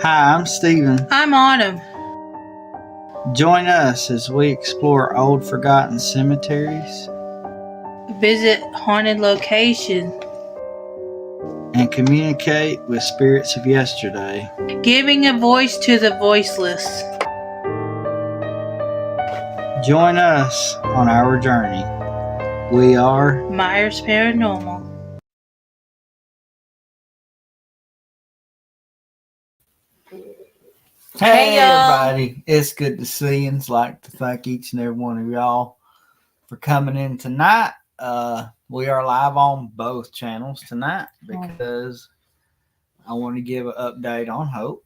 Hi, I'm Steven. I'm Autumn. Join us as we explore old forgotten cemeteries Visit haunted locations, and communicate with spirits of yesterday. giving a voice to the voiceless. Join us on our journey. We are Myers Paranormal. Hey y'all. everybody, it's good to see you. I'd like to thank each and every one of y'all for coming in tonight. We are live on both channels tonight because I want to give an update on Hope,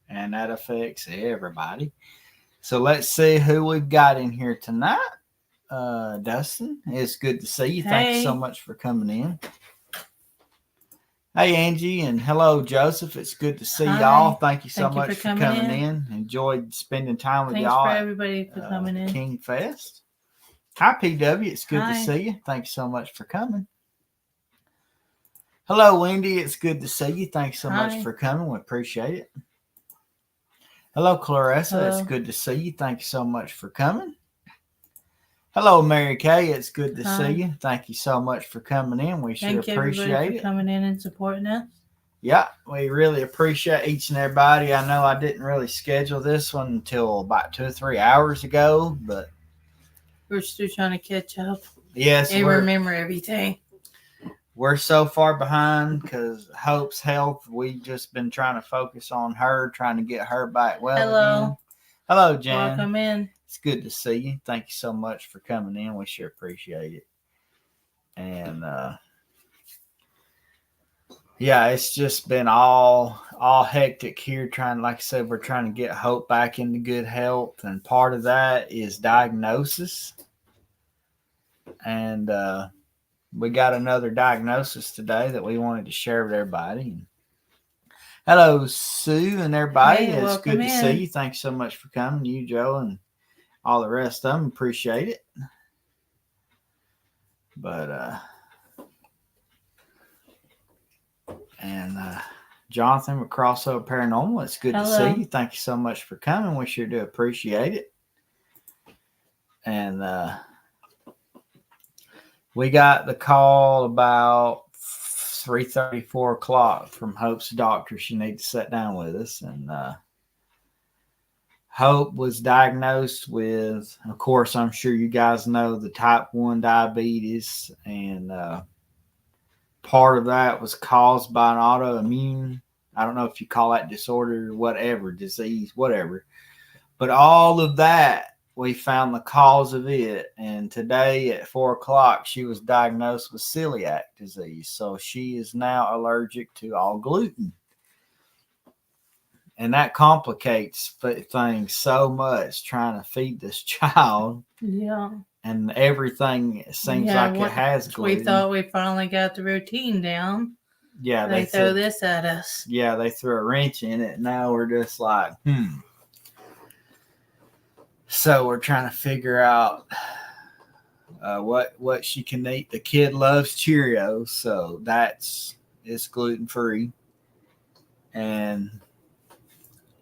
and that affects everybody. So let's see who we've got in here tonight. Dustin, it's good to see you. Thank you so much for coming in. Hey, Angie, and hello, Joseph. It's good to see y'all. Thank you so much for coming in. Enjoyed spending time with y'all. Thanks for everybody for coming in. King Fest. Hi, PW. It's good to see you. Thanks so much for coming. Hello, Wendy. It's good to see you. Thanks so much for coming. We appreciate it. Hello, Clarissa. It's good to see you. Thank you so much for coming. Hello, Mary Kay. It's good to see you. Thank you so much for coming in. We sure appreciate it. For coming in and supporting us. Yeah, we really appreciate each and everybody. I know I didn't really schedule this one until about 2 or 3 hours ago, but we're still trying to catch up. Yes, and remember everything. We're so far behind because Hope's health. We've just been trying to focus on her, trying to get her back well again. Hello, Jan. Welcome in. It's good to see you. Thank you so much for coming in. We sure appreciate it. And yeah, it's just been all hectic here. Like I said, we're trying to get Hope back into good health, and part of that is diagnosis. And we got another diagnosis today that we wanted to share with everybody. Hello, Sue and everybody. Hey, it's good to see you. Thanks so much for coming, you, Joe, and all the rest of them. Appreciate it. But Jonathan with Crossover Paranormal, it's good to see you. Thank you so much for coming. We sure do appreciate it. And we got the call about 3:30, 4 o'clock from Hope's doctor. She needs to sit down with us. And Hope was diagnosed with, of course, I'm sure you guys know, the type 1 diabetes. And part of that was caused by an autoimmune, I don't know if you call that disorder, whatever, disease, whatever. But all of that, we found the cause of it. And today at 4 o'clock, she was diagnosed with celiac disease. So she is now allergic to all gluten. And that complicates things so much, trying to feed this child. Yeah. And everything seems like it has gluten. We thought we finally got the routine down. Yeah. They throw this at us. Yeah, they threw a wrench in it. Now we're just like, So we're trying to figure out what she can eat. The kid loves Cheerios, so it's gluten free. And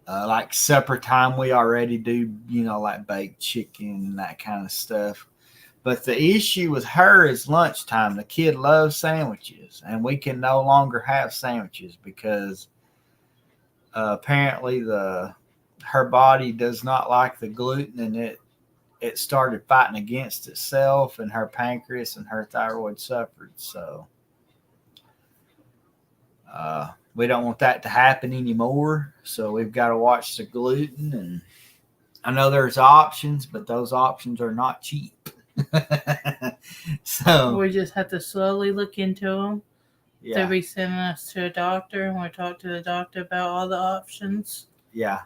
like supper time, we already do, like baked chicken and that kind of stuff. But the issue with her is lunchtime. The kid loves sandwiches, and we can no longer have sandwiches because apparently her body does not like the gluten, and it started fighting against itself, and her pancreas and her thyroid suffered. So we don't want that to happen anymore. So we've got to watch the gluten. And I know there's options, but those options are not cheap. So we just have to slowly look into them. Yeah. They'll be sending us to a doctor, and we'll talk to the doctor about all the options. Yeah.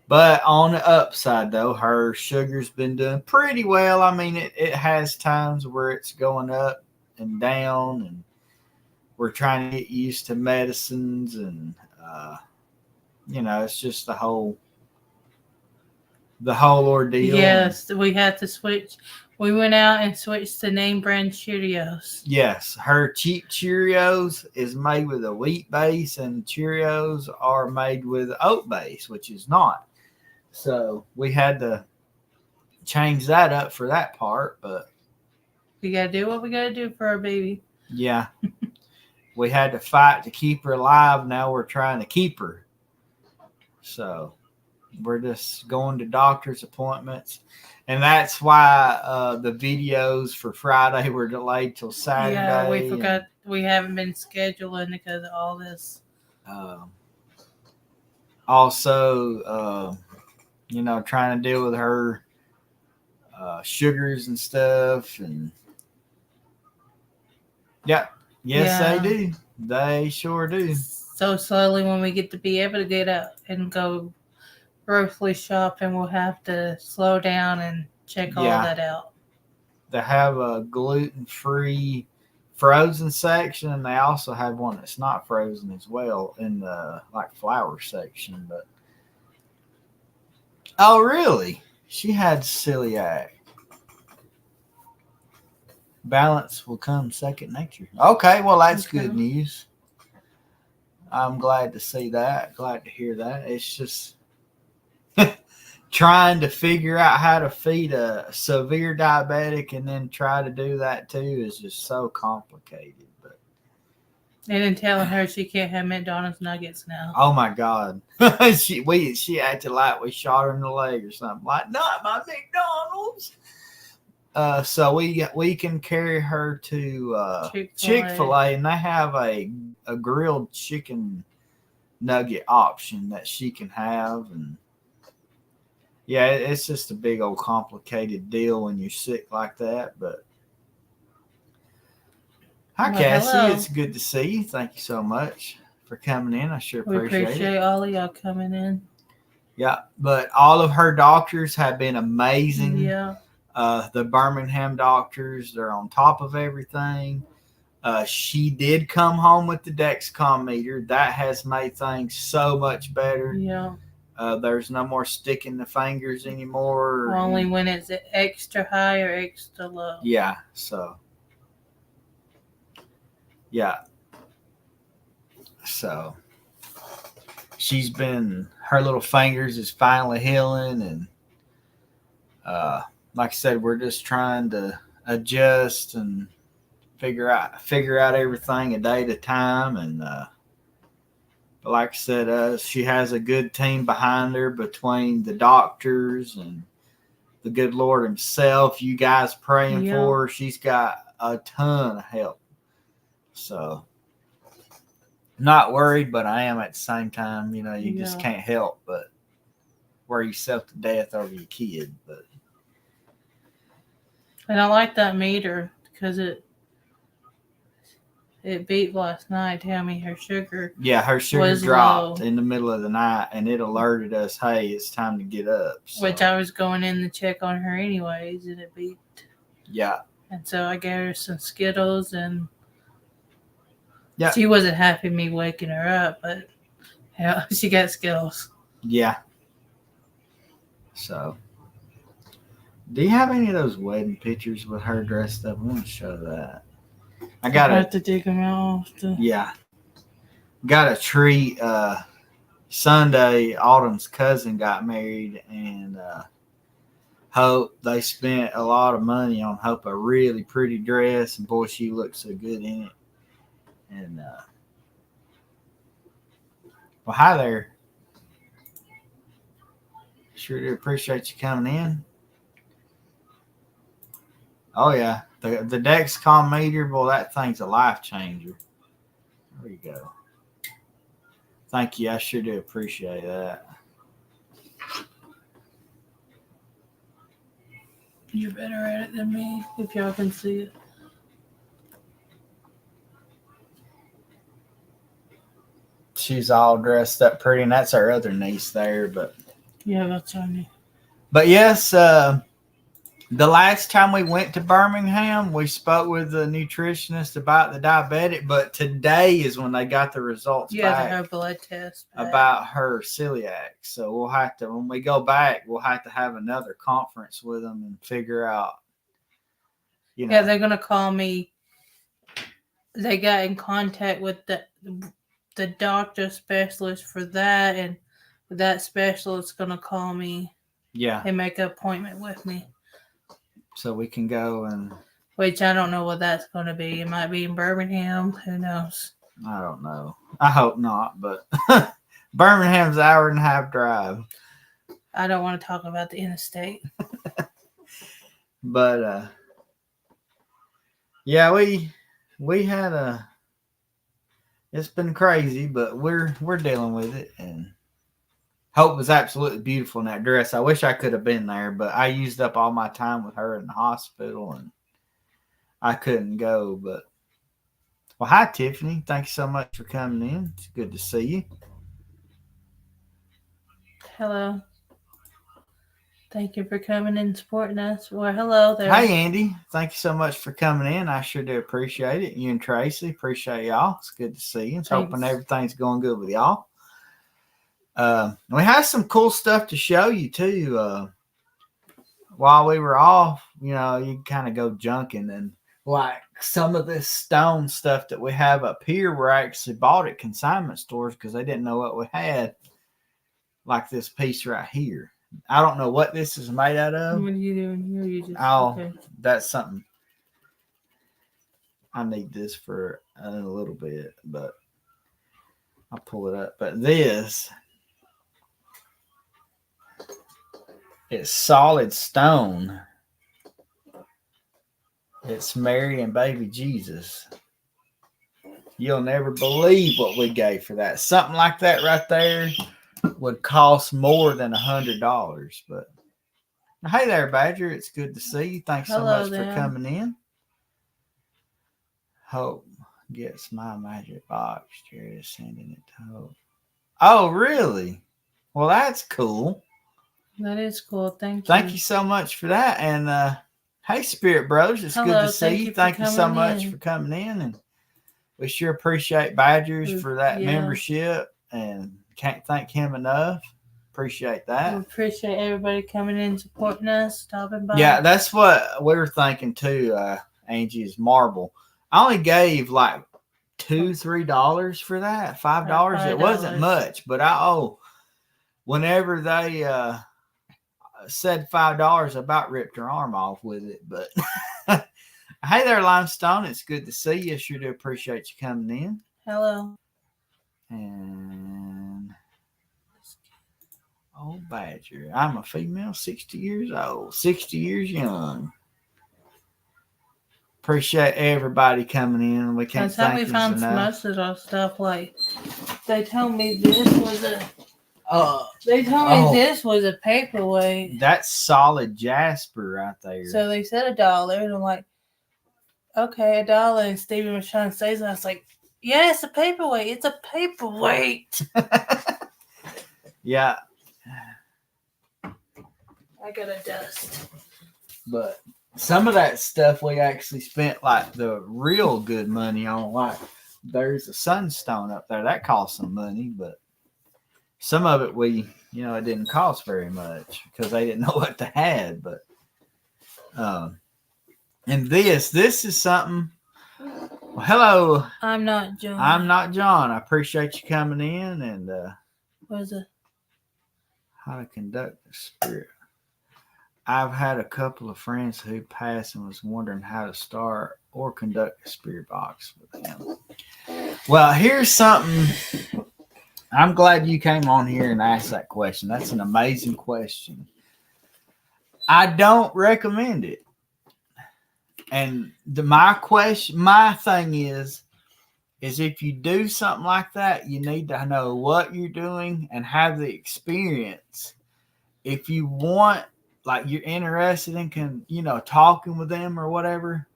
But on the upside, though, her sugar's been doing pretty well. I mean, it has times where it's going up and down, and we're trying to get used to medicines, and it's just the whole ordeal. Yes, we had to switch. We went out and switched to name brand Cheerios. Yes, her cheap Cheerios is made with a wheat base, and Cheerios are made with oat base, which is not. So we had to change that up for that part, but We gotta do what we gotta do for our baby. yeah, we had to fight to keep her alive. Now we're trying to keep her. So we're just going to doctor's appointments. And that's why the videos for Friday were delayed till Saturday. Yeah, we forgot. We haven't been scheduling because of all this. Also, trying to deal with her sugars and stuff. And yes, Yeah. they do. They sure do. So slowly, when we get to be able to get up and go grocery shopping, we'll have to slow down and check all that out. They have a gluten-free frozen section, and they also have one that's not frozen as well in the flour section. But oh, really? She had celiac. Balance will come second nature. Okay, well that's good news. I'm glad to see that. Glad to hear that. It's just trying to figure out how to feed a severe diabetic and then try to do that too is just so complicated. But and then telling her she can't have McDonald's nuggets now. Oh my God, she acted like we shot her in the leg or something. Like, not my McDonald's. So we can carry her to Chick-fil-A, and they have a grilled chicken nugget option that she can have. And yeah, it's just a big old complicated deal when you're sick like that. But hi, Cassie. Hello. It's good to see you. Thank you so much for coming in. I sure appreciate it. We appreciate all of y'all coming in. Yeah, but all of her doctors have been amazing. Yeah. The Birmingham doctors, they're on top of everything. She did come home with the Dexcom meter. That has made things so much better. Yeah. There's no more sticking the fingers anymore. Only when it's extra high or extra low. Yeah, so. Yeah. So. Her little fingers is finally healing. And like I said, we're just trying to adjust and figure out everything a day at a time. And but like I said, she has a good team behind her between the doctors and the good Lord himself. You guys praying for her. She's got a ton of help. So not worried, but I am at the same time. You just can't help but worry yourself to death over your kid. But and I like that meter because it beat last night. Tell me her sugar. Yeah, her sugar dropped in the middle of the night, and it alerted us, hey, it's time to get up. So. Which I was going in to check on her anyways, and it beat. Yeah. And so I gave her some Skittles, and she wasn't happy me waking her up, but she got Skittles. Yeah. So. Do you have any of those wedding pictures with her dressed up? I want to show that. I have to dig them out often. Yeah. Got a treat. Sunday, Autumn's cousin got married, and Hope, they spent a lot of money on Hope a really pretty dress, and boy, she looked so good in it. And well, hi there. Sure do appreciate you coming in. Oh, yeah. The Dexcom meter, boy, that thing's a life changer. There you go. Thank you. I sure do appreciate that. You're better at it than me, if y'all can see it. She's all dressed up pretty, and that's our other niece there. But yeah, that's our niece. But yes, the last time we went to Birmingham, we spoke with the nutritionist about the diabetic, but today is when they got the results back. Yeah, her blood test back. About her celiac. So we'll have to, when we go back, we'll have to have another conference with them and figure out You know. Yeah, they're gonna call me. They got in contact with the doctor specialist for that, and that specialist gonna call me. Yeah. And make an appointment with me. So we can go and. Which I don't know what that's gonna be. It might be in Birmingham. Who knows? I don't know. I hope not, but Birmingham's an hour and a half drive. I don't want to talk about the interstate. But yeah, we had it's been crazy, but we're dealing with it, and Hope was absolutely beautiful in that dress. I wish I could have been there, but I used up all my time with her in the hospital and I couldn't go. But well, hi Tiffany. Thank you so much for coming in. It's good to see you. Hello. Thank you for coming and supporting us. Well, hello there. Hey, Andy. Thank you so much for coming in. I sure do appreciate it. You and Tracy, appreciate y'all. It's good to see you. Hoping everything's going good with y'all. We have some cool stuff to show you, too. While we were off, you kind of go junking. And, like, some of this stone stuff that we have up here were actually bought at consignment stores because they didn't know what we had. Like this piece right here. I don't know what this is made out of. What are you doing here? You just okay. That's something. I need this for a little bit, but I'll pull it up. But this is solid stone. It's Mary and baby Jesus. You'll never believe what we gave for that. Something like that right there would cost more than $100. But hey there, Badger. It's good to see you. Thanks so much for coming in. Hope gets my magic box. Jerry is sending it to Hope. Oh, really? Well, that's cool. That is cool. Thank you. Thank you so much for that. And hey, Spirit Brothers. It's good to see you. Thank you so much for coming in. And we sure appreciate Badgers for that membership. And can't thank him enough. Appreciate that. We appreciate everybody coming in, supporting us, stopping by. Yeah, that's what we were thinking too, Angie, is marble. I only gave like $2-3 for that. $5. It wasn't much, but whenever they said $5, I about ripped her arm off with it. But hey there, Limestone. It's good to see you. I sure do appreciate you coming in. Hello. And old Badger. I'm a female, 60 years old, 60 years young. Appreciate everybody coming in. We can't thank you enough. We found most of our stuff. Like they told me this was a paperweight. That's solid jasper right there. So they said $1, and I'm like, okay, $1. And Steven was trying to say something. I was like, yeah, it's a paperweight. It's a paperweight. Yeah. I got a dust. But some of that stuff we actually spent like the real good money on. Like there's a sunstone up there that cost some money, but some of it it didn't cost very much because they didn't know what they had. But and this is something. Well, hello. I'm not John. I appreciate you coming in. And what is it? How to conduct the spirit. I've had a couple of friends who passed and was wondering how to start or conduct a spirit box with them. Well, here's something. I'm glad you came on here and asked that question. That's an amazing question. I don't recommend it. And my thing is if you do something like that, you need to know what you're doing and have the experience. If you want, like you're interested in, talking with them or whatever,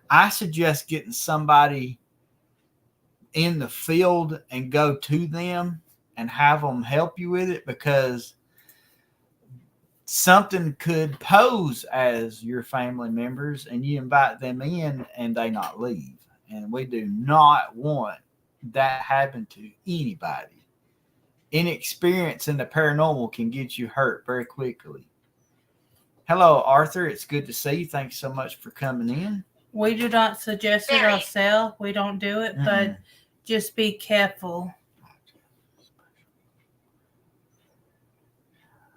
I suggest getting somebody in the field and go to them and have them help you with it, because something could pose as your family members and you invite them in and they not leave. And we do not want that happen to anybody. Inexperience in the paranormal can get you hurt very quickly. Hello, Arthur. It's good to see you. Thanks so much for coming in. We do not suggest it Very. ourselves. We don't do it, but just be careful.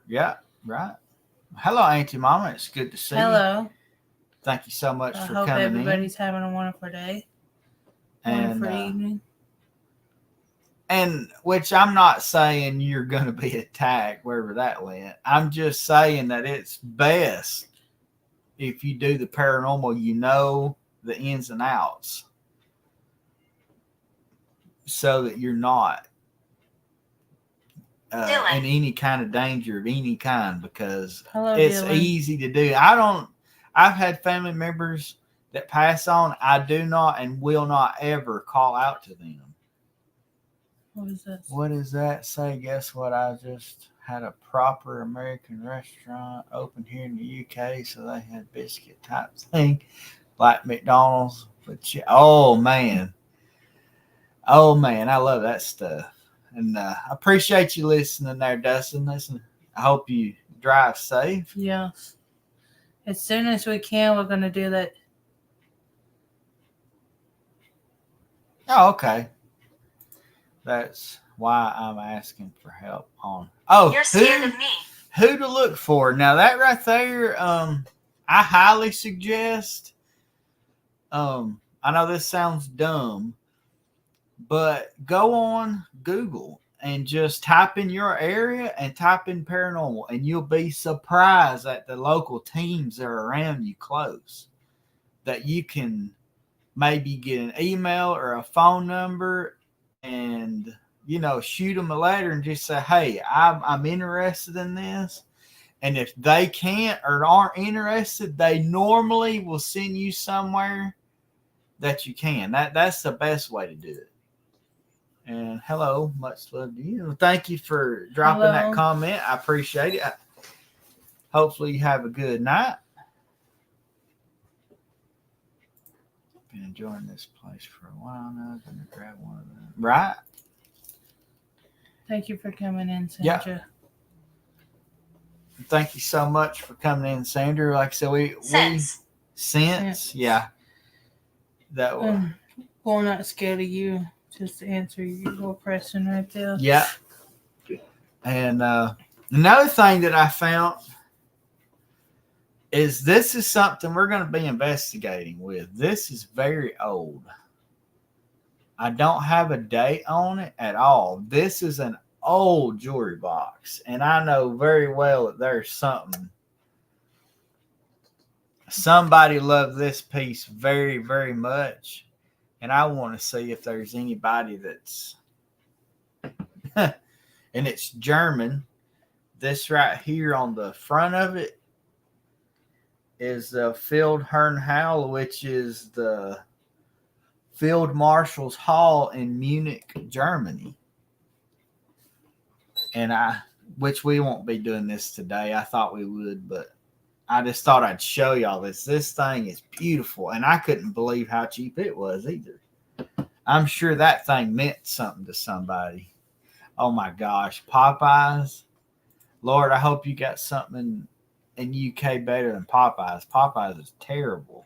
Yeah, right. Hello, Auntie Mama. It's good to see you. Hello. Thank you so much I for hope coming everybody's having a wonderful day. in. Wonderful evening. And which I'm not saying you're going to be attacked wherever that went. I'm just saying that it's best if you do the paranormal, you know the ins and outs, so that you're not in any kind of danger of any kind, because Hello, it's Dylan. easy to do. I've had family members that pass on. I do not and will not ever call out to them. What is this? What does that say? Guess what? I just had a proper American restaurant open here in the UK, so they had biscuit type thing like McDonald's. But oh man, I love that stuff, and I appreciate you listening there, Dustin. Listen, I hope you drive safe. Yes. As soon as we can, we're going to do that. Oh, okay. That's why I'm asking for help on. Oh, You're scared of me. Who to look for? Now that right there, I highly suggest. I know this sounds dumb, but go on Google and just type in your area and type in paranormal, and you'll be surprised at the local teams that are around you close, that you can maybe get an email or a phone number and, shoot them a letter and just say, hey, I'm interested in this. And if they can't or aren't interested, they normally will send you somewhere that you can. That's the best way to do it. And hello, much love to you. Thank you for dropping that comment. I appreciate it. Hopefully you have a good night. Been enjoying this place for a while now. I'm going to grab one of them. Right? Thank you for coming in, Sandra. Yeah. Thank you so much for coming in, Sandra. Like I said, we sense. Yeah. That was. Well, I'm not scared of you. Just to answer your question right there. Yeah. And another thing that I found is this is something we're going to be investigating with. This is very old. I don't have a date on it at all. This is an old jewelry box, and I know very well that there's something. Somebody loved this piece very, very much, and I want to see if there's anybody that's and it's German. This right here on the front of it is the Feldherrnhalle, which is the Field Marshal's Hall in Munich, Germany. And which we won't be doing this today. I thought we would, but I just thought I'd show y'all this. This thing is beautiful, and I couldn't believe how cheap it was either. I'm sure that thing meant something to somebody. Oh my gosh, Popeyes. Lord, I hope you got something in UK better than Popeyes. Popeyes is terrible.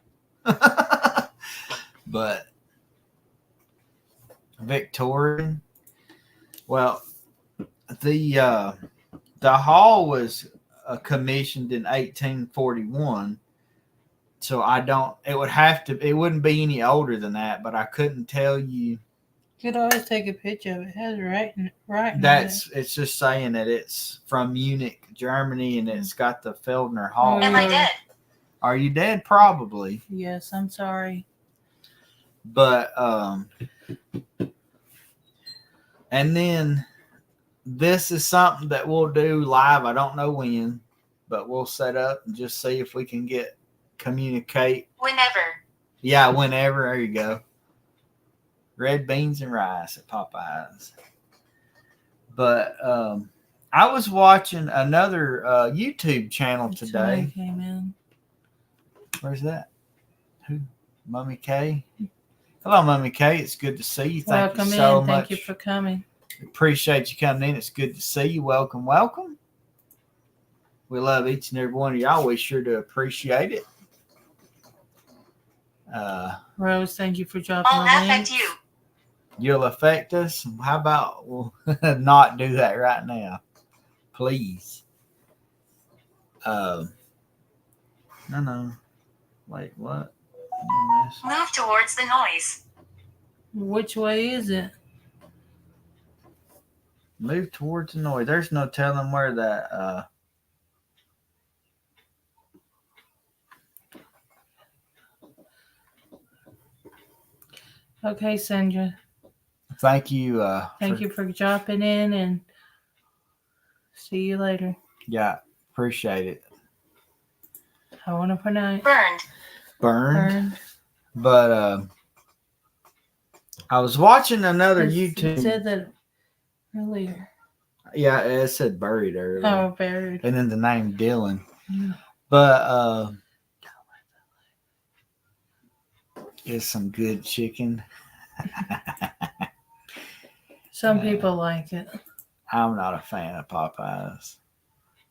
But Victorian. Well, the hall was commissioned in 1841. So it wouldn't be any older than that, but I couldn't tell you. You could always take a picture of it. It has right. It's just saying that it's from Munich, Germany, and it's got the Feldner Hall. Am I dead? Are you dead? Probably. Yes, I'm sorry. But and then this is something that we'll do live. I don't know when, but we'll set up and just see if we can communicate. Whenever. Yeah, whenever. There you go. Red beans and rice at Popeyes. But I was watching another YouTube channel today. Came in. Where's that? Who? Mummy K? Hello, Mummy K. It's good to see you. Thank you so much. Thank you for coming. Appreciate you coming in. It's good to see you. Welcome, welcome. We love each and every one of y'all. We sure do appreciate it. Rose, thank you for dropping the link. You'll affect us. How about we'll not do that right now, please? No. Wait, what? Move towards the noise. Which way is it? Move towards the noise. There's no telling where that. Okay, Sandra. Thank you. Thank you for dropping in, and see you later. Yeah, appreciate it. Have a wonderful night. Burned. But I was watching another YouTube. It said that earlier. Yeah, it said buried earlier. Oh, buried. And then the name Dylan. Yeah. But it's some good chicken. Some people like it. I'm not a fan of Popeyes.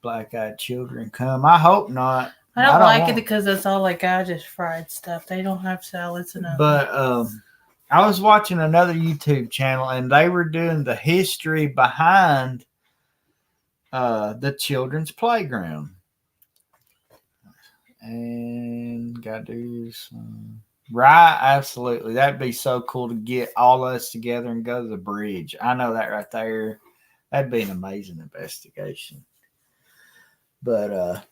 Black-eyed children come. I hope not. I don't like it because it's all like just fried stuff. They don't have salads enough. But I was watching another YouTube channel, and they were doing the history behind the children's playground. And gotta do some. Right, absolutely. That'd be so cool to get all of us together and go to the bridge. I know that right there. That'd be an amazing investigation. But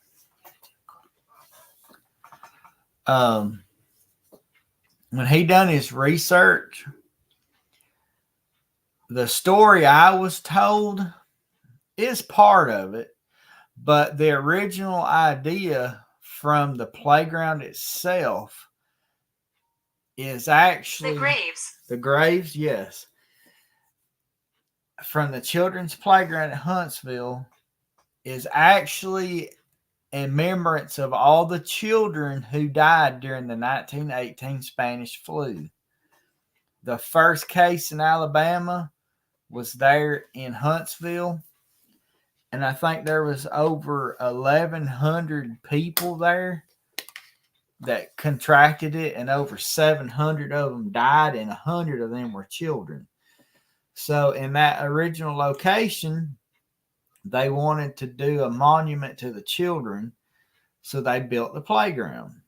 when he done his research, the story I was told is part of it, but the original idea from the playground itself is actually the graves, yes. From the children's playground at Huntsville is actually in remembrance of all the children who died during the 1918 Spanish flu. The first case in Alabama was there in Huntsville, and I think there was over 1,100 people there that contracted it, and over 700 of them died, and 100 of them were children. So in that original location, they wanted to do a monument to the children, so they built the playground.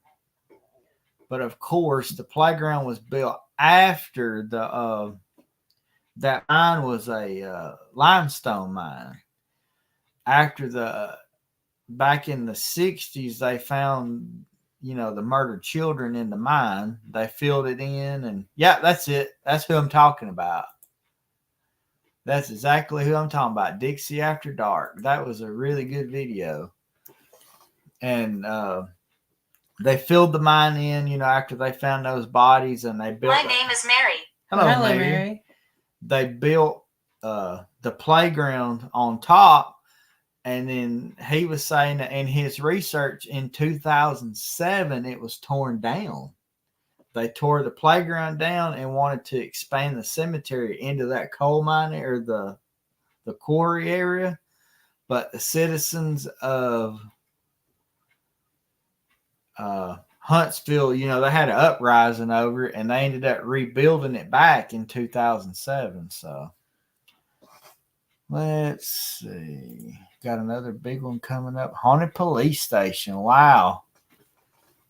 But of course, the playground was built after that mine was a limestone mine. After back in the 60s, they found the murdered children in the mine. They filled it in, and yeah, that's it. That's who I'm talking about. That's exactly who I'm talking about. Dixie After Dark. That was a really good video. And they filled the mine in, after they found those bodies, and they built. My name is Mary. Hello, Mary. They built the playground on top. And then he was saying that in his research in 2007, it was torn down. They tore the playground down and wanted to expand the cemetery into that coal mine or the quarry area. But the citizens of Huntsville, they had an uprising over it, and they ended up rebuilding it back in 2007. So let's see. Got another big one coming up. Haunted police station. Wow.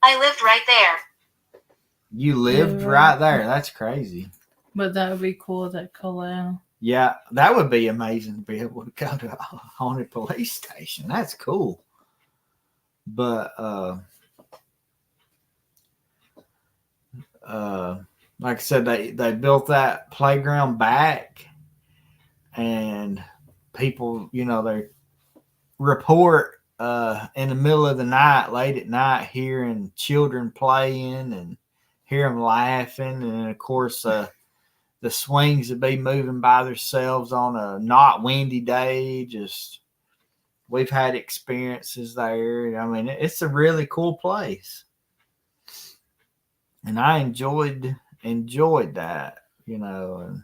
I lived right there. You lived right there. That's crazy. But that would be cool, that collab. Yeah, that would be amazing to be able to go to a haunted police station. That's cool. But like I said, they built that playground back, and people, they report in the middle of the night, late at night, hearing children playing and hear them laughing. And of course, the swings would be moving by themselves on a not windy day. Just, we've had experiences there. I mean, it's a really cool place. And I enjoyed that, and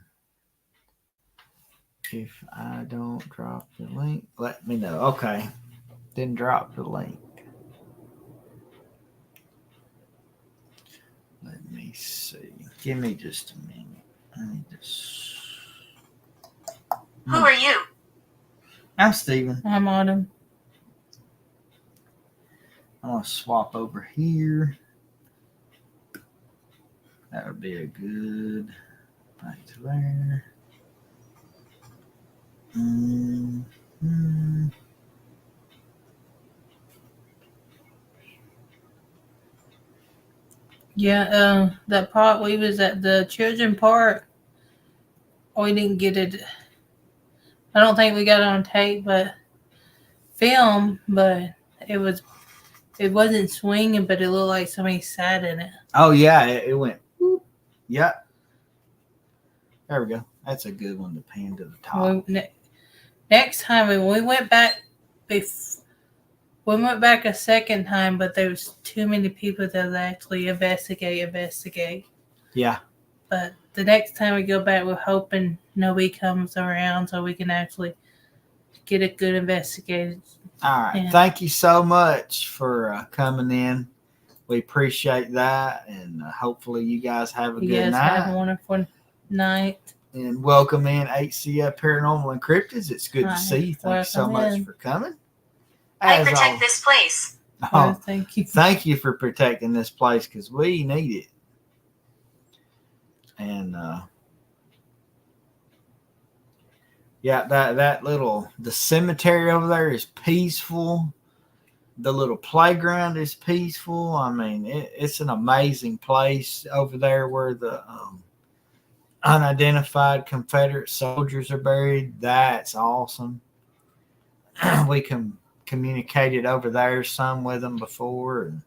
if I don't drop the link, let me know. Okay. Didn't drop the link. Let me see. Give me just a minute. I need this. Who are you? I'm Steven. I'm Autumn. I'm going to swap over here. That would be a good. Back to there. Mm-hmm. Yeah, that part we was at the children park. We didn't get it. I don't think we got it on tape, but film. But it wasn't swinging, but it looked like somebody sat in it. Oh, yeah. It went. Whoop. Yep. There we go. That's a good one to pan to the top. Next time we went back, we went back a second time, but there was too many people that actually investigate. Yeah. But the next time we go back, we're hoping nobody comes around so we can actually get a good investigation. All right. Yeah. Thank you so much for coming in. We appreciate that. And hopefully you guys have a good You guys night. have a wonderful night. And welcome in HCF Paranormal and Cryptids. It's good to see you. Thank you so Welcome much in. for coming. I As protect always- this place. Well, Oh, thank you. thank you for protecting this place because we need it. And yeah, that little the cemetery over there is peaceful. The little playground is peaceful. I mean, it's an amazing place over there where the unidentified Confederate soldiers are buried. That's awesome. We communicated over there some with them before, and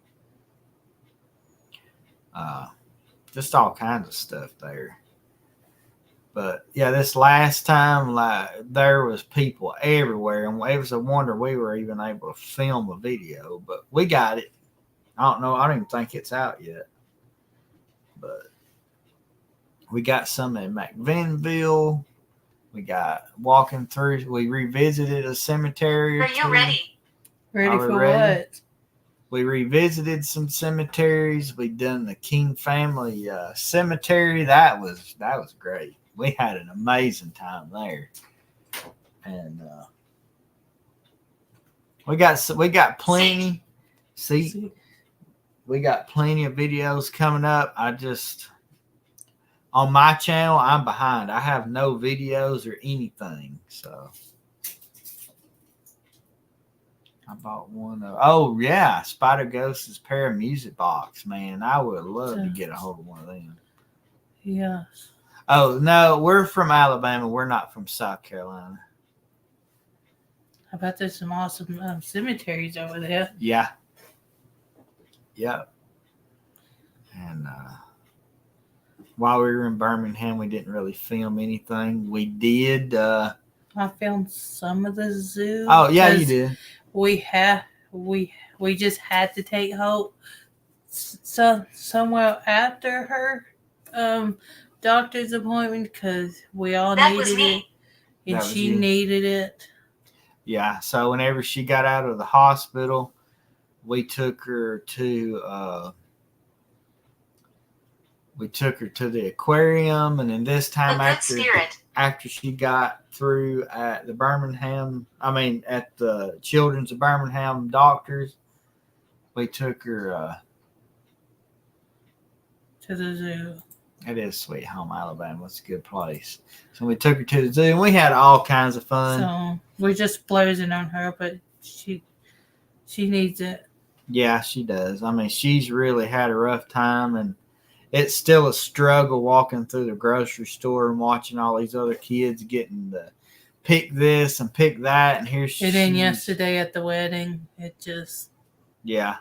just all kinds of stuff there. But yeah, this last time, like there was people everywhere, and it was a wonder we were even able to film a video. But we got it. I don't know. I don't even think it's out yet. But we got some in McVinville. We got walking through. We revisited a cemetery. Are you ready? Ready Are we for ready? what? We revisited some cemeteries. We done the King family cemetery. That was great. We had an amazing time there, and we got plenty. See, we got plenty of videos coming up. On my channel, I'm behind. I have no videos or anything. So I bought one of. Oh yeah, Spider Ghost's Para Music Box. Man, I would love to get a hold of one of them. Yes. Oh no, we're from Alabama. We're not from South Carolina. I bet there's some awesome cemeteries over there. Yeah. Yep. And while we were in Birmingham, we didn't really film anything. We did. I filmed some of the zoo. Oh yeah, you did. We just had to take Hope somewhere after her doctor's appointment because we all That was needed me. it, and That was she you. needed it. Yeah. So whenever she got out of the hospital, we took her to the aquarium, and then this A time good spirit. after she got through at the at the Children's of Birmingham doctors, we took her. To the zoo. It is Sweet Home Alabama. It's a good place. So we took her to the zoo, and we had all kinds of fun. So we're just splurging on her, but she needs it. Yeah, she does. I mean, she's really had a rough time, and it's still a struggle walking through the grocery store and watching all these other kids getting to pick this and pick that. And here she And then yesterday at the wedding, it just yeah.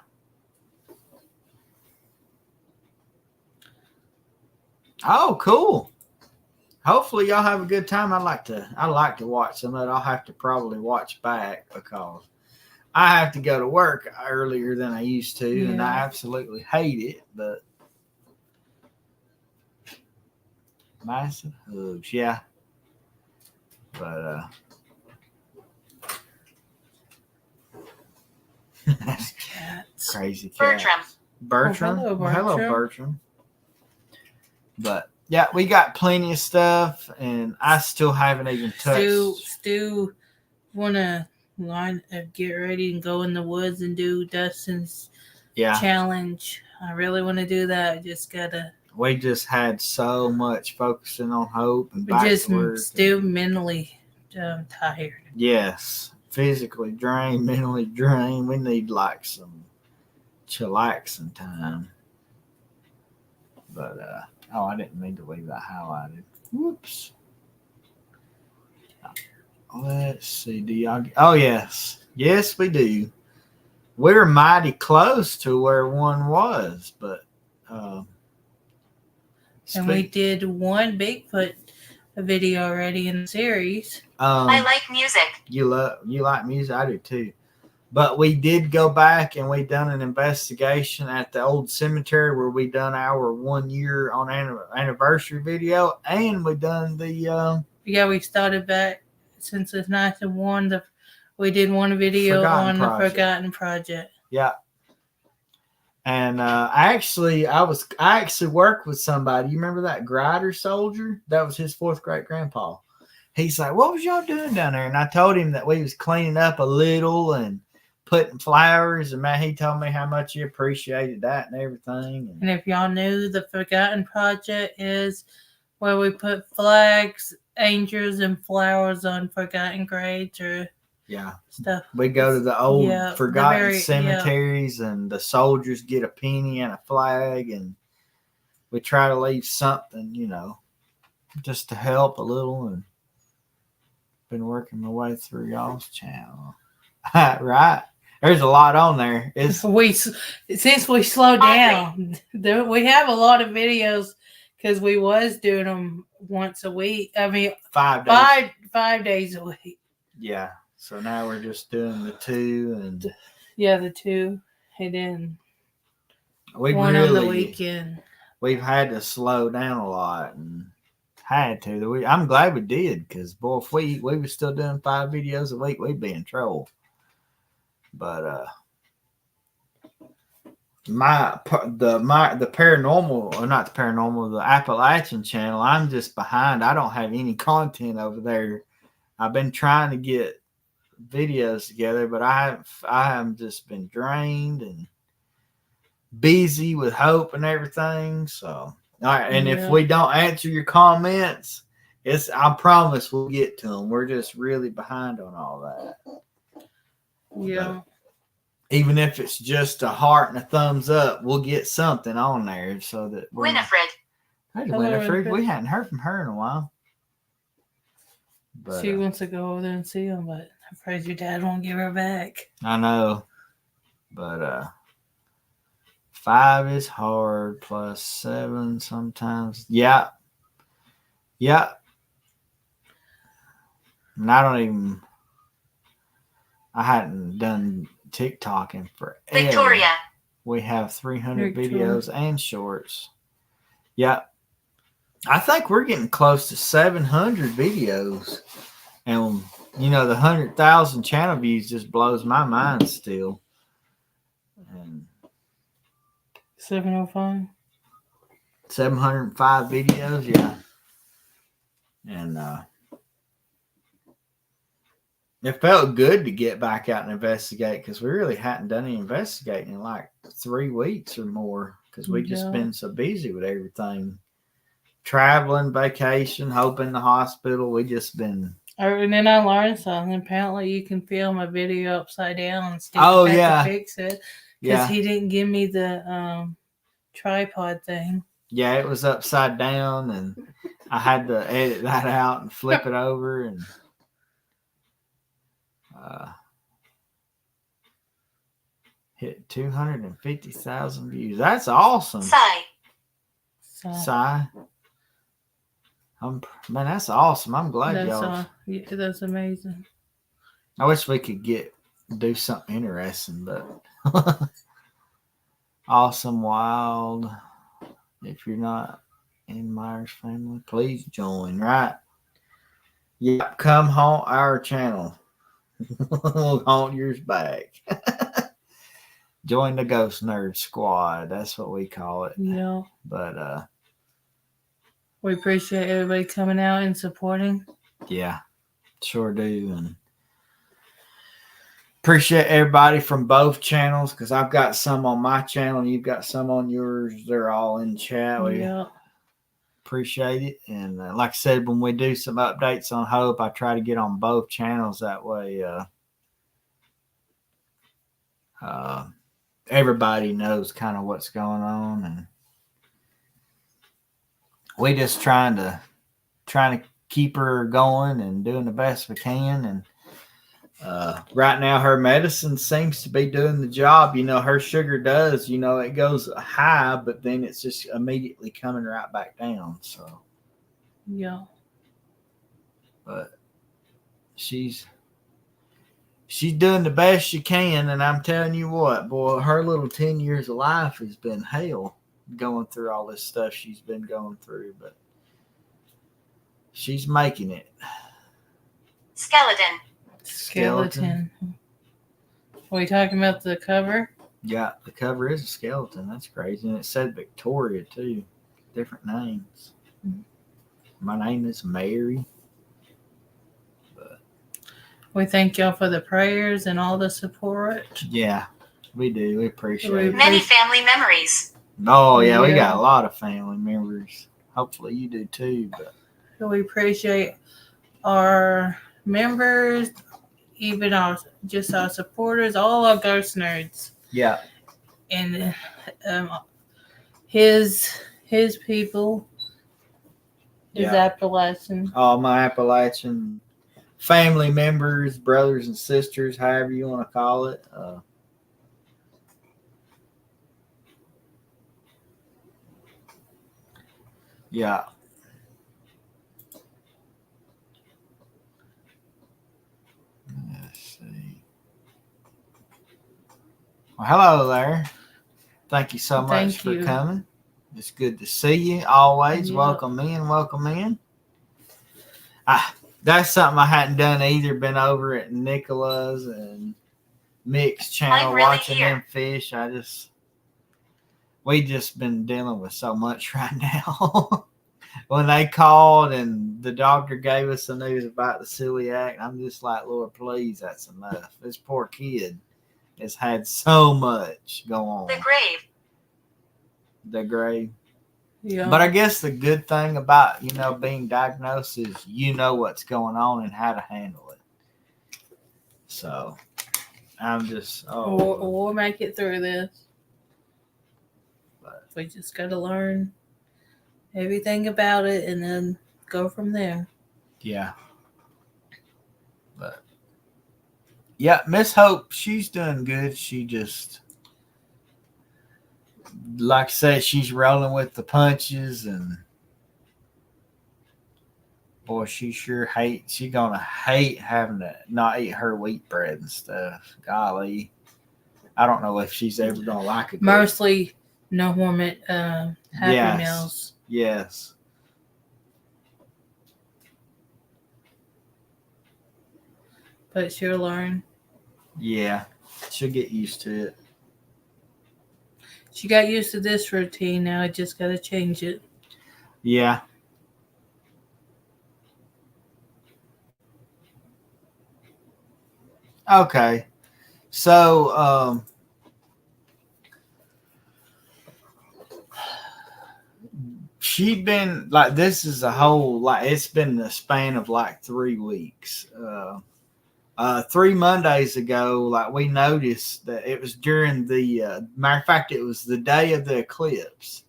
Oh, cool. Hopefully y'all have a good time. I like to watch some of it. I'll have to probably watch back because I have to go to work earlier than I used to, and I Yeah. absolutely hate it. But massive hugs, yeah. But Cats. Crazy cat. Bertram. Bertram. Oh, hello, Well, hello, Bertram. Bertram. But yeah, we got plenty of stuff, and I still haven't even touched. Stu wanna get ready and go in the woods and do Dustin's Yeah, challenge. I really want to do that. I just gotta. we just had so much focusing on Hope and We're just backwards. still mentally tired. Yes, physically drained, mentally drained. We need like some chillaxing time. But I didn't mean to leave that highlighted. Whoops. Let's see. Do y'all? Oh yes, yes we do. We're mighty close to where one was, but And we did one Bigfoot video already in the series. I like music. You like music, I do too. But we did go back and we done an investigation at the old cemetery where we done our 1 year on anniversary video, and we done the We started back since it's 9/1. We did one video Forgotten on Project. the Forgotten Project. yeah. And I actually worked with somebody. You remember that Grider soldier? That was his fourth great grandpa. He's like, "What was y'all doing down there?" And I told him that we was cleaning up a little and putting flowers. And man, he told me how much he appreciated that and everything. And if y'all knew, the Forgotten Project is where we put flags, angels, and flowers on forgotten graves or Yeah, stuff. we go to the old Yeah, forgotten cemeteries, and the soldiers get a penny and a flag, and we try to leave something, just to help a little. And been working my way through y'all's channel, right? There's a lot on there. It's Since we slowed down, we have a lot of videos because we was doing them once a week. I mean, 5 days. 5 days a week. Yeah. So now we're just doing the 2, and Yeah, the 2, and then we one on the really weekend. we've had to slow down a lot, and had to. I'm glad we did, because boy, if we were still doing 5 videos a week, we'd be in trouble. But the paranormal, or not the paranormal, the Appalachian channel, I'm just behind. I don't have any content over there. I've been trying to get videos together, but I have just been drained and busy with Hope and everything. So, all right. And if we don't answer your comments, I promise we'll get to them. We're just really behind on all that. Yeah. But even if it's just a heart and a thumbs up, we'll get something on there so that Winifred. Hey, Hello, Winifred. Winifred. We hadn't heard from her in a while. But, She wants to go over there and see him, but I'm afraid your dad won't give her back. I know. But 5 is hard, plus 7 sometimes. Yeah. Yeah. And I hadn't done TikTok in forever. Victoria. We have 300 Victoria. videos and shorts. Yeah. I think we're getting close to 700 videos. And, the 100,000 channel views just blows my mind still. And 705. 705 videos, yeah. And it felt good to get back out and investigate, because we really hadn't done any investigating in like 3 weeks or more, because we just been so busy with everything. Traveling, vacation, Hope in the hospital. We just been. And then I learned something. Apparently, you can film a video upside down and stick Oh, it back yeah. to fix it. Yeah. Because he didn't give me the tripod thing. Yeah, it was upside down, and I had to edit that out and flip it over, and hit 250,000 views. That's awesome. Sigh. Sigh. Man, that's awesome. I'm glad y'all. That's amazing. I wish we could do something interesting, but awesome, wild. If you're not in Myers family, please join. Right? Yep, come haunt our channel. We'll haunt yours back. Join the Ghost Nerd Squad. That's what we call it. Yeah. But We appreciate everybody coming out and supporting. yeah, sure do. And appreciate everybody from both channels, because I've got some on my channel and you've got some on yours. They're all in chat. We Yeah. appreciate it. And like I said, when we do some updates on Hope, I try to get on both channels. That way everybody knows kind of what's going on. And we just trying to keep her going and doing the best we can. And right now her medicine seems to be doing the job. Her sugar does, it goes high, but then it's just immediately coming right back down. So Yeah. but she's doing the best she can. And I'm telling you what, boy, her little 10 years of life has been hell going through all this stuff she's been going through, but she's making it. Skeleton. Are we talking about the cover? Yeah, the cover is a skeleton. That's crazy. And it said Victoria too. Different names. Mm-hmm. My name is Mary. We thank y'all for the prayers and all the support. Yeah, we do. We appreciate it. Many family memories. Oh yeah, we Yeah. got a lot of family members. Hopefully you do too. But We appreciate our members, even our supporters, all our ghost nerds, yeah, and his people, his Yeah. Appalachian. all my Appalachian family members, brothers and sisters, however you want to call it. Yeah. Let's see. Well, hello there. Thank you so much Thank for you. coming. It's good to see you always. Yeah. Welcome in. Welcome in. That's something I hadn't done either. Been over at Nicola's and Mick's channel I'm really watching here. them fish. We just been dealing with so much right now. When they called and the doctor gave us the news about the celiac, I'm just like, Lord, please, that's enough. This poor kid has had so much go on. The grave. The grave. Yeah. But I guess the good thing about, being diagnosed is what's going on and how to handle it. So I'm just, we'll make it through this. But- We just got to learn everything about it and then go from there. yeah. But yeah, Miss Hope, she's doing good. She just, like I said, she's rolling with the punches, and boy, she gonna hate having to not eat her wheat bread and stuff. Golly. I don't know if she's ever gonna like it. Mostly no Happy Yes. Meals. Yes. But she'll learn. Yeah. She'll get used to it. She got used to this routine. Now I just got to change it. Yeah. Okay. So, she'd been like, this is a whole, like, it's been the span of like 3 weeks. 3 Mondays ago, like, we noticed that it was during the, matter of fact, it was the day of the eclipse.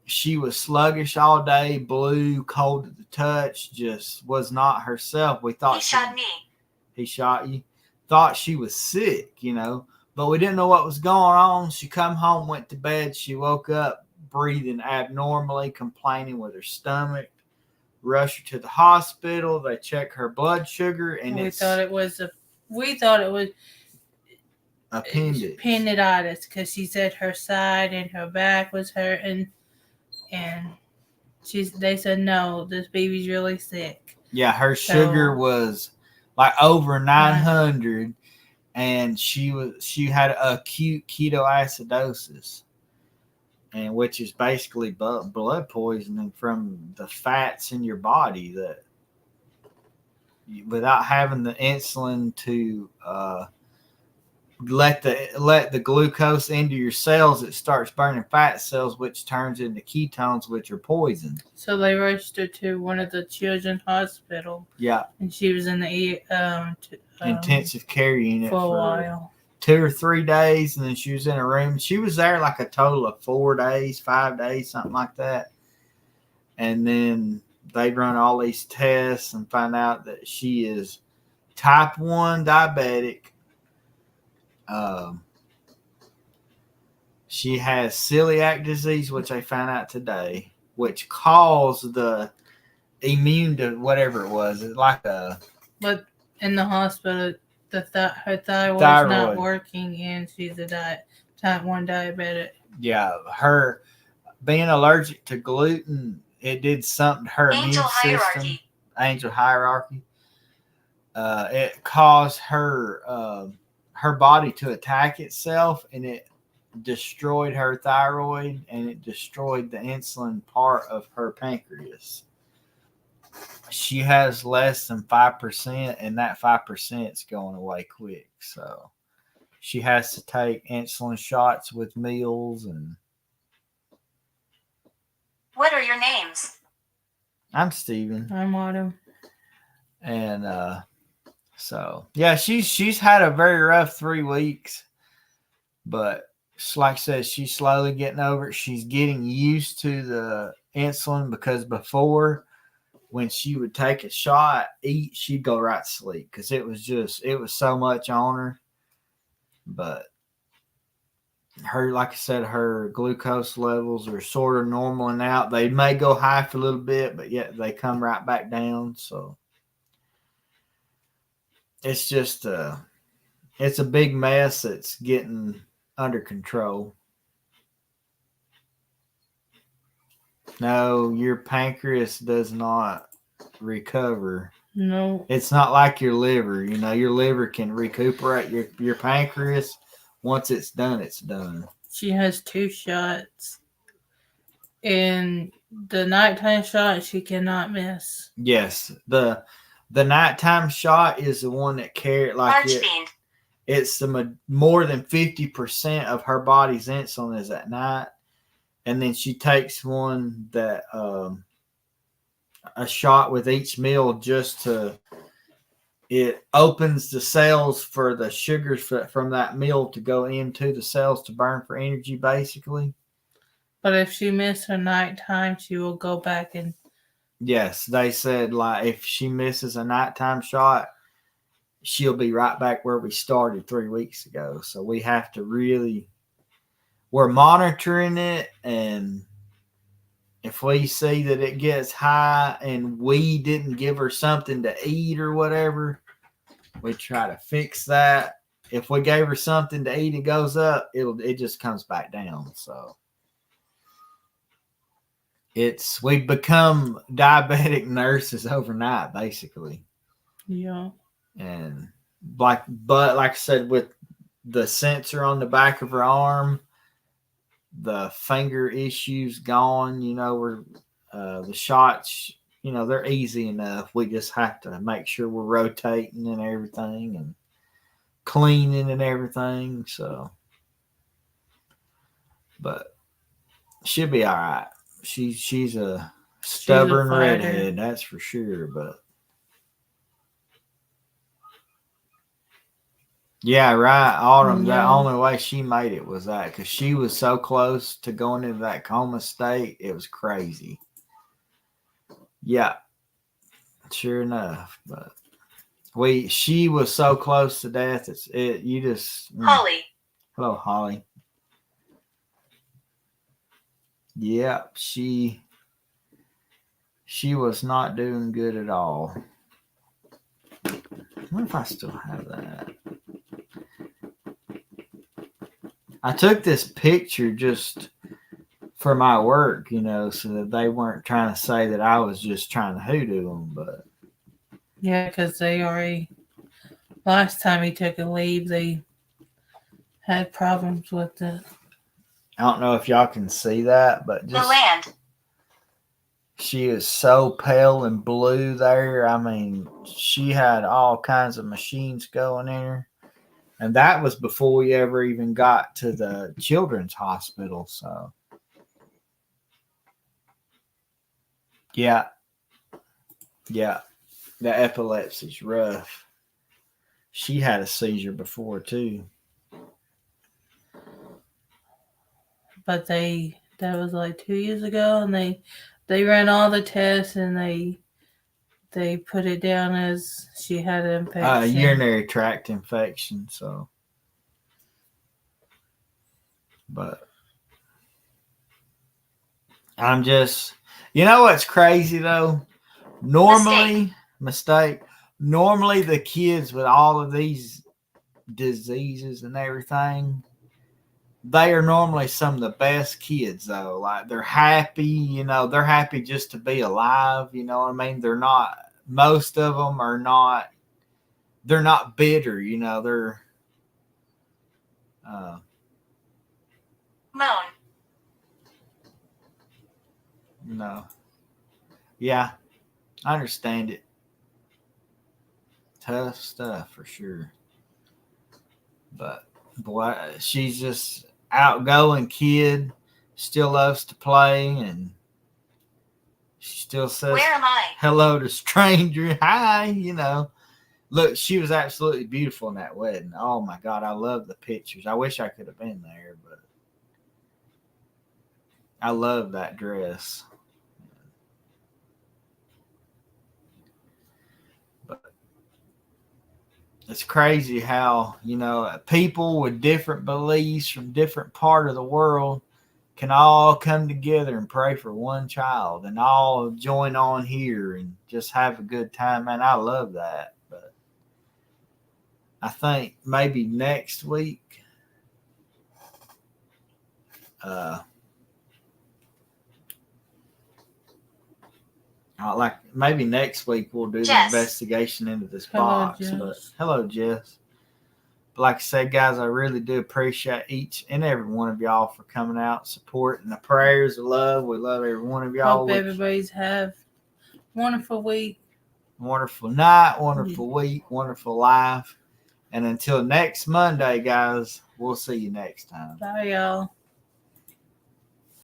She was sluggish all day, blue, cold to the touch, just was not herself. We thought He shot me. he shot you. Thought she was sick, but we didn't know what was going on. She come home, went to bed. She woke up breathing abnormally, complaining with her stomach. Rushed her to the hospital. They check her blood sugar, and We thought it was appendicitis because she said her side and her back was hurting, and they said no, this baby's really sick. Yeah, her sugar was like over 900, and she had acute ketoacidosis, and which is basically blood poisoning from the fats in your body that without having the insulin to let the glucose into your cells, it starts burning fat cells, which turns into ketones, which are poison. So they rushed her to one of the children's hospital, Yeah, and she was in the intensive care unit for a while. 2 or 3 days, and then she was in a room. She was there like a total of 4 days, 5 days, something like that. And then they'd run all these tests and find out that she is type 1 diabetic. She has celiac disease, which I found out today, which caused the immune to whatever it was. It's like a. But in the hospital, her thyroid's Thyroid. not working, and she's a type 1 diabetic. Yeah, her being allergic to gluten, it did something to her Angel immune system. hierarchy. Angel hierarchy. It caused her body to attack itself, and it destroyed her thyroid, and it destroyed the insulin part of her pancreas. She has less than 5%, and that 5% is going away quick. So she has to take insulin shots with meals. And What are your names? I'm Steven. I'm Autumn. And so yeah, she's had a very rough 3 weeks, but like I said, she's slowly getting over it. She's getting used to the insulin, because before, when she would take a shot, eat, she'd go right to sleep because it was so much on her. But her, like I said, her glucose levels are sort of normaling out. They may go high for a little bit, but yet they come right back down. So it's just it's a big mess that's getting under control. No, your pancreas does not recover. No. It's not like your liver. You know, your liver can recuperate. Your pancreas, once it's done, it's done. She has 2 shots. And the nighttime shot, she cannot miss. Yes. The nighttime shot is the one that carries like it's the more than 50% of her body's insulin is at night. And then she takes one that a shot with each meal, just to it opens the cells for the sugars from that meal to go into the cells to burn for energy, basically. But if she missed her nighttime, she will go back and. Yes, they said like if she misses a nighttime shot, she'll be right back where we started 3 weeks ago. So we have to we're monitoring it, and if we see that it gets high and we didn't give her something to eat or whatever, we try to fix that. If we gave her something to eat, it goes up, it just comes back down. So we've become diabetic nurses overnight, basically. Yeah. And like I said, with the sensor on the back of her arm, the finger issues gone. You know, we're the shots, you know, they're easy enough. We just have to make sure we're rotating and everything and cleaning and everything. So, but she'll be all right. She's a stubborn redhead, that's for sure. But yeah, right, Autumn. Yeah. The only way she made it was that, because she was so close to going into that coma state. It was crazy. Yeah, sure enough. But she was so close to death. You just. Holly. Hello, Holly. Yeah, she was not doing good at all. I wonder if I still have that. I took this picture just for my work, you know, so that they weren't trying to say that I was just trying to hoodoo them. But yeah, because they already Last time he took a leave, they had problems with it. I don't know if y'all can see that, but The just land. she is so pale and blue there. I mean, she had all kinds of machines going in her. And that was before we ever even got to the children's hospital. So, yeah. Yeah. The epilepsy's rough. She had a seizure before, too. But that was like 2 years ago, and they ran all the tests, and they put it down as she had an infection. Urinary tract infection. So, but I'm just, you know what's crazy though? Normally, mistake. Normally, the kids with all of these diseases and everything, they are normally some of the best kids though. Like they're happy, they're happy just to be alive. You know what I mean? They're not. Most of them are not. They're not bitter. They're. Moan. No. Yeah, I understand it. Tough stuff for sure. But boy, she's just outgoing kid. Still loves to play, and she still says Where am I? hello to stranger. Hi. Look, she was absolutely beautiful in that wedding. Oh my God, I love the pictures. I wish I could have been there, but I love that dress. But it's crazy how, people with different beliefs from different part of the world can all come together and pray for one child and all join on here and just have a good time. Man, I love that. But I think maybe next week, maybe next week we'll do the Jess. investigation into this Hello, box. Jess. But hello, Jess. But like I said, guys, I really do appreciate each and every one of y'all for coming out, supporting the prayers of love. We love every one of y'all. Hope everybody's have a wonderful week. Wonderful night, wonderful week, wonderful life. And until next Monday, guys, we'll see you next time. Bye, y'all.